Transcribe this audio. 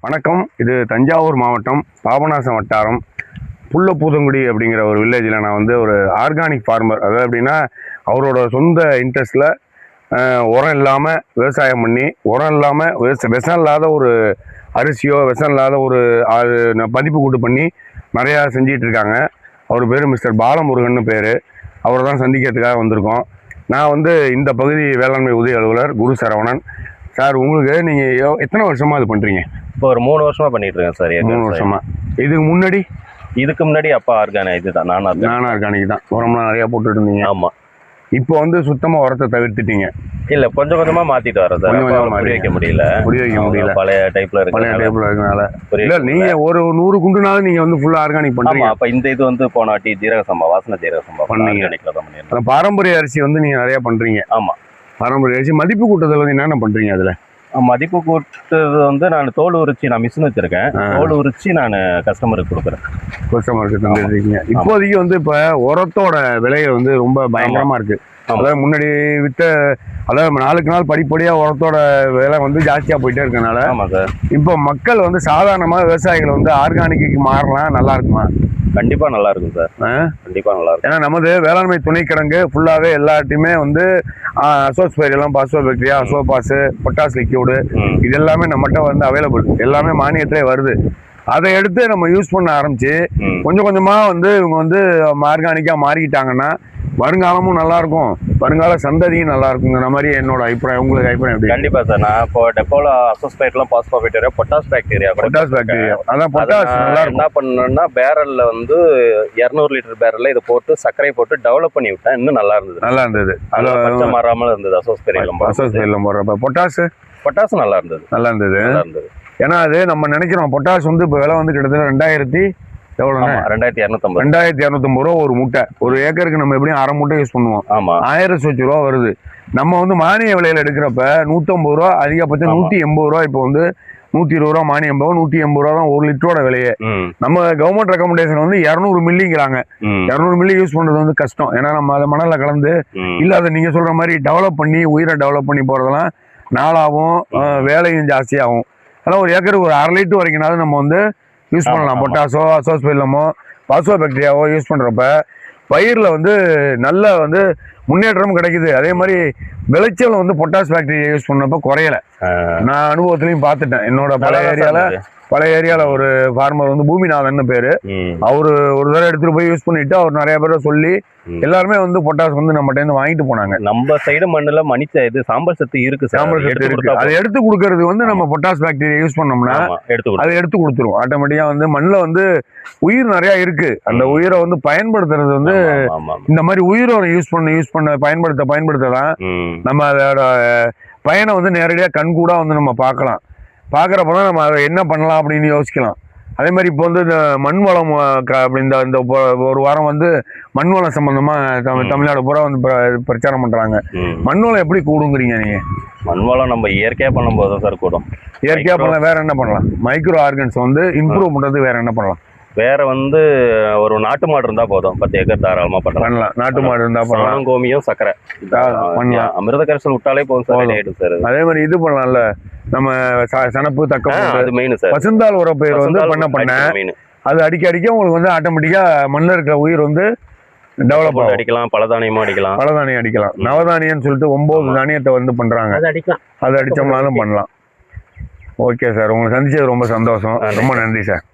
வணக்கம். இது தஞ்சாவூர் மாவட்டம் பாபநாசம் வட்டாரம் புல்லப்பூதங்குடி அப்படிங்கிற ஒரு வில்லேஜில் நான் வந்து ஒரு ஆர்கானிக் ஃபார்மர். அதாவது அப்படின்னா அவரோட சொந்த இன்ட்ரெஸ்ட்டில் உரம் இல்லாமல் விவசாயம் பண்ணி, உரம் இல்லாமல் விஷம் இல்லாத ஒரு அரிசியோ விஷம் இல்லாத ஒரு பதிப்பு கூட்டு பண்ணி நிறையா செஞ்சிகிட்டு இருக்காங்க. அவர் பேர் மிஸ்டர் பாலமுருகன் பேர். அவரை தான் சந்திக்கிறதுக்காக வந்திருக்கோம். நான் வந்து இந்த பகுதி வேளாண்மை உதவி அலுவலர் குரு சரவணன் சார். உங்களுக்கு நீங்கள் எத்தனை வருஷமாக இது பண்ணுறீங்க? இப்போ ஒரு 3 வருஷமா பண்ணிட்டு இருக்கேன் சார். 3 வருஷமா. இதுக்கு முன்னாடி அப்பா ஆர்கானிக் இதுதான், நானும் ஆர்கானிக் தான். உரம்லாம் நிறையா போட்டுட்டு இருந்தீங்க. ஆமாம். இப்போ வந்து சுத்தமாக உரத்தை தவிர்த்துட்டீங்க? இல்லை, கொஞ்சம் கொஞ்சமாக மாற்றிட்டு வரேன் சார். புரிய வைக்க முடியல. பழைய டைப்பில் இருக்கனால இல்லை. நீங்கள் ஒரு 100 குண்டுனாலும் நீங்கள் வந்து ஃபுல்லாக ஆர்கானிக் பண்ணுறீங்க. அப்போ இந்த இது வந்து போனாட்டி ஜீரக சம்பா, வாசனை ஜீரக சம்பா பண்ணீங்க. பாரம்பரிய அரிசி வந்து நீங்கள் நிறையா பண்ணுறீங்க. ஆமாம், பாரம்பரிய அரிசி. மதிப்பு கூட்டத்தில் வந்து என்னென்ன பண்ணுறீங்க? அதில் மதிப்பு கூட்டுறது வந்து நான் தோல் உரிச்சி, நான் மிஷின் வச்சிருக்கேன். தோல் உரிச்சி நான் கஸ்டமருக்கு கொடுக்குறேன். கஸ்டமருக்கு தந்துருக்கீங்க. இப்போதைக்கு வந்து இப்போ உரத்தோட விலை வந்து ரொம்ப பயங்கரமாக இருக்குது. அதாவது முன்னாடி அதாவது நாளுக்கு நாள் படிப்படியாக உரத்தோட விலை வந்து ஜாஸ்தியாக போயிட்டே இருக்கனால இப்போ மக்கள் வந்து சாதாரணமாக விவசாயிகள் வந்து ஆர்கானிக்கு மாறலாம். நல்லா இருக்குமா? கண்டிப்பா நல்லா இருக்கும் சார். கண்டிப்பா நல்லா இருக்கும். ஏன்னா நமது வேளாண்மை துணைக்கிழங்கு ஃபுல்லாவே எல்லாத்தையுமே வந்து azospirillum, phosphobacteria, Azophos, potash liquid இது எல்லாமே நம்மகிட்ட வந்து அவைலபிள். எல்லாமே மானியத்திலே வருது. அதை எடுத்து நம்ம யூஸ் பண்ண ஆரம்பிச்சு கொஞ்சம் கொஞ்சமா வந்து இவங்க வந்து ஆர்கானிக்கா மாறிக்கிட்டாங்கன்னா வருங்காலமும் நல்லா இருக்கும், வருங்கால சந்ததியும் நல்லா இருக்குங்கிற மாதிரி என்னோட அபிப்பிராயம். உங்களுக்கு அபிப்பிராயம் எப்படி? கண்டிப்பா சார். நான் இப்போ டெப்போல அசோஸ்பைட்லாம், பாஸ்போபாக்டீரியா, பொட்டாஸ் பாக்டீரியா அதான் பொட்டாஸ் என்ன பண்ணணும்னா பேரல்ல வந்து 200 லிட்டர் பேரல்ல இதை போட்டு சர்க்கரை போட்டு டெவலப் பண்ணி விட்டேன். இன்னும் நல்லா இருந்தது. பச்சை மாறாமல் இருந்தது. அசோஸ்பைரிலம் போடுறப்ப பொட்டாஸ் நல்லா இருந்தது. ஏன்னா அது நம்ம நினைக்கிறோம் பொட்டாஸ் வந்து இப்போ விலை வந்து கிட்டத்தட்ட 2250 ரூபா ஒரு மூட்டை. ஒரு ஏக்கருக்கு நம்ம எப்படியும் 1/2 மூட்டை யூஸ் பண்ணுவோம். 1000 சொச்சு ரூபா வருது. நம்ம வந்து மானிய விலையில எடுக்கிறப்ப 150 ரூபா, அதிகபட்சம் 180 ரூபா. இப்போ வந்து 120 ரூபா மானியம் போக 180 ரூபா தான் 1 லிட்டரோட விலையே. நம்ம கவர்மெண்ட் ரெக்கமெண்டேஷன் வந்து 200 மில்லிங்கிறாங்க. 200 மில்லி யூஸ் பண்றது வந்து கஷ்டம். ஏன்னா நம்ம அதை மணல கலந்து இல்ல அதை நீங்க சொல்ற மாதிரி டெவலப் பண்ணி உயிரை டெவலப் பண்ணி போறதெல்லாம் நாளாகும், வேலையும் ஜாஸ்தியாகும். அதனால ஒரு ஏக்கருக்கு ஒரு 1/2 லிட்டர் வரைக்கும்னாலும் நம்ம வந்து யூஸ் பண்ணலாம். பொட்டாசோ, அசோஸ்பைரிலமோ, பாஸ்போபாக்டீரியாவோ யூஸ் பண்றப்ப பயிரில் வந்து நல்ல வந்து முன்னேற்றமும் கிடைக்குது. அதே மாதிரி விளைச்சல் வந்து பொட்டாஸ் பாக்டீரியா யூஸ் பண்ணப்ப குறையல. நான் அனுபவத்திலையும் பார்த்துட்டேன். என்னோட பழைய ஏரியாவில் ஒரு ஃபார்மர் வந்து பூமிநாதன் பேரு. அவரு ஒரு தடவை எடுத்துட்டு போய் யூஸ் பண்ணிட்டு அவர் நிறைய பேரை சொல்லி எல்லாருமே வந்து பொட்டாஸ் வந்து நம்மகிட்ட இருந்து வாங்கிட்டு போனாங்க. நம்ம சைடு மண்ணுல இது சாம்பல் சத்து இருக்கு. அதை எடுத்து கொடுக்கறது வந்து நம்ம பொட்டாஸ் பாக்டீரியா யூஸ் பண்ணோம்னா அதை எடுத்து கொடுத்துரும். ஆட்டோமேட்டிக்கா வந்து மண்ணில் வந்து உயிர் நிறைய இருக்கு. அந்த உயிரை வந்து பயன்படுத்துறது வந்து இந்த மாதிரி உயிரோட யூஸ் பண்ண பயன்படுத்தலாம். நம்ம அதோட பயனை வந்து நேரடியாக கண்கூடா வந்து நம்ம பார்க்குறப்பதான் நம்ம அதை என்ன பண்ணலாம் அப்படின்னு யோசிக்கலாம். அதே மாதிரி இப்போ வந்து இந்த மண் வளம் இந்த ஒரு வாரம் வந்து மண் வளம் சம்பந்தமா தமிழ்நாடு பூரா வந்து பிரச்சாரம் பண்றாங்க. மண் வளம் எப்படி கூடுங்கிறீங்க நீங்க? மண் வளம் நம்ம இயற்கையா பண்ணும்போது சார் கூடும். இயற்கையா பண்ணலாம். வேற என்ன பண்ணலாம்? மைக்ரோ ஆர்கன்ஸ் வந்து இம்ப்ரூவ் பண்றது வேற என்ன பண்ணலாம்? வேற வந்து ஒரு நாட்டு மாடு இருந்தா போதும். 10 ஏக்கர் தாராளமா பண்ணலாம். நாட்டு மாடு இருந்தா பண்ணலாம். கோமியம், சக்கரை பண்ணலாம். அமிர்த கரைசல் விட்டாலே போதும் சார். அதே மாதிரி இது பண்ணலாம்ல, நம்ம சனப்பு, தக்கம், பசுந்தாள் உரப்பயிர் வந்து பண்ண அது அடிக்க உங்களுக்கு வந்து ஆட்டோமேட்டிக்கா மண்ணில் இருக்கிற உயிர் வந்து டெவலப் அடிக்கலாம். பலதானியம் அடிக்கலாம். நவதானியம் சொல்லிட்டு 9 தானியத்தை வந்து பண்றாங்க. அது அடிச்சோம்னாலும் பண்ணலாம். ஓகே சார், உங்களை சந்திச்சது ரொம்ப சந்தோஷம். ரொம்ப நன்றி சார்.